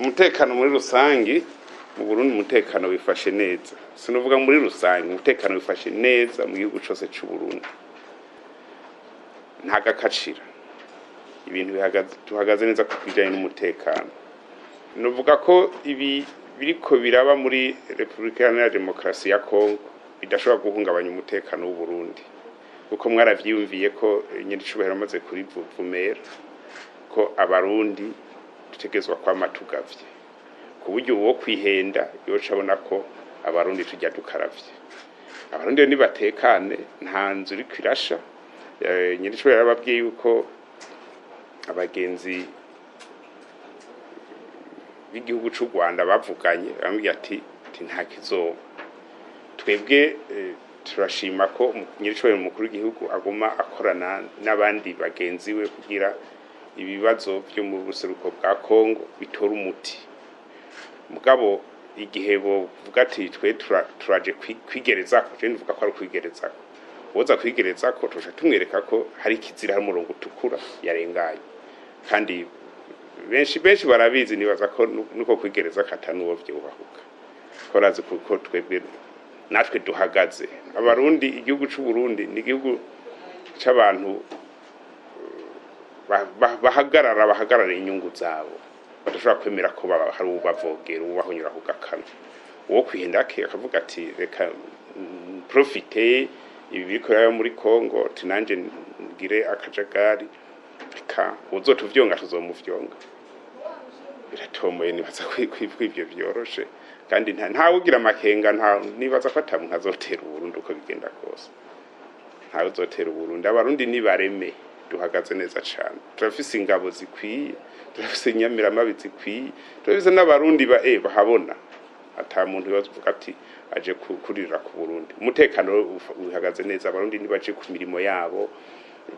umutekano muri rusangi mu Burundi umutekano wifashe neza sinovuga muri rusangi umutekano wifashe neza mu gihugu cyose cy'u Burundi nta gakacira ibintu tuhagaze neza ku bijanye n'umutekano novuga ko ibi biriko biraba muri Republika Iharanira Demokarasi ya Kongo bidashobora guhungabanya umutekano w'u Burundi kuko mwaravyiyumviye ko nyiricubahiro amaze kuri vumera ko abarundi dutegezwa kwama tugavye ku buryo uwo kwihenda yoca abona ko abarundi tujya dukaravye abarundi nibatekane nta nzu iri kwirasha nyiricubahiro yarababwiye yuko abagenzi b'igihugu cy'u Rwanda bavuganye bambwiye ati nta kizoba twebwe turashima ko nyiricubahiro mukuru w'igihugu aguma akorana n'abandi bagenzi we kugira ibibazo byo mu buseruko bwa Kongo bitora umuti mugabo igihe bovuga ati twe turaje kwigereza ko je ndivuga ko ari kwigereza ko woza kwigereza ko tusha tumwereka ko hari kizira hari umurongo utukura yarenganye kandi benshi barabizi nibaza ko nuko kwigereza katanuwo vyubahuka koraze kuko twebwe natwe duhagaze abarundi igihugu cy'u Burundi ni igihugu c'abantu bahagarara inyungu zabo badashobora kwemera ko hari ubavogera ubahonyura ku gakano uwo kwihindake akavuga ati reka profite ibi biriko yayo muri Kongo tinanje ngire akajagari reka uzotuvyonga tuzomuvyonga biratomoye nibaza kwivyo byoroshe kandi nta ugira makenga nibaza ko atamuntu azotera Burundi uko bigenda kose nta uzotera Burundi abarundi nibareme duhagaze neza cyane turafise ingabo zikwiye turafise nyamiramabi zikwiye turafise n'abarundi bahabona ata muntu yovuga ati aje kurira ku Burundi umutekano uhagaze neza abarundi nibaje ku mirimo yabo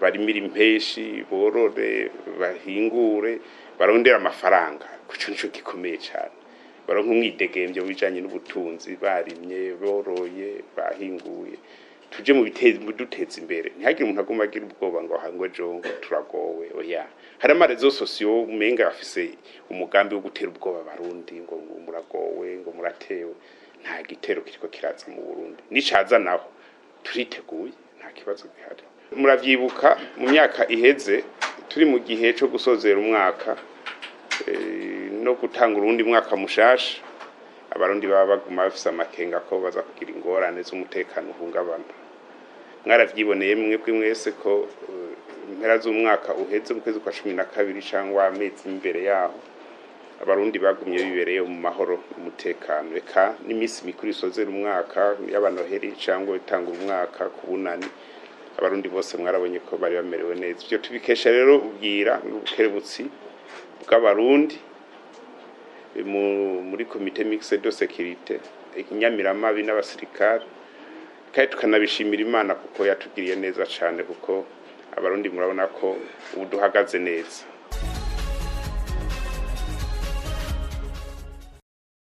barimira impeshi borore bahingure barondera amafaranga kuco nico gikomeye cyane baronka umwidegembyo bijanye n'ubutunzi barimye boroye bahinguye tuje mu duteza imbere ntihagire umuntu aguma agira ubwoba ngo hangwe jongo turagowe oya hari amarezo sosiyo umenga afise umugambi wo gutera ubwoba abarundi ngo muragowe ngo muratewe nta gitero kiriko kiraza mu Burundi nicaza naho turiteguye nta kibazo gihari muravyibuka mu myaka iheze turi mu gihe cyo gusozera umwaka no gutanga urundi mwaka mushasha abarundi baba baguma bafise amakenga ko baza kugira ingorane z'umutekano uhungabana mwaravyiboneye mwebwe mwese ko impera z'umwaka uheze mu kwezi kwa 12 cyangwa amezi imbere yaho abarundi bagumye bibereye mu mahoro umutekano reka n'imisi mikuru isozera umwaka y'abanoheri cyangwa itanga umwaka kubunani abarundi bose mwarabonye ko bari bamerewe neza byo tubikesha rero ubwira n'ubukerebutsi bw'abarundi muri komite mixed de sécurité inyamiramabi n'abasirikare kandi tukanabishimira Imana kuko yatugiriye neza cyane kuko abarundi murabona ko ubu duhagaze neza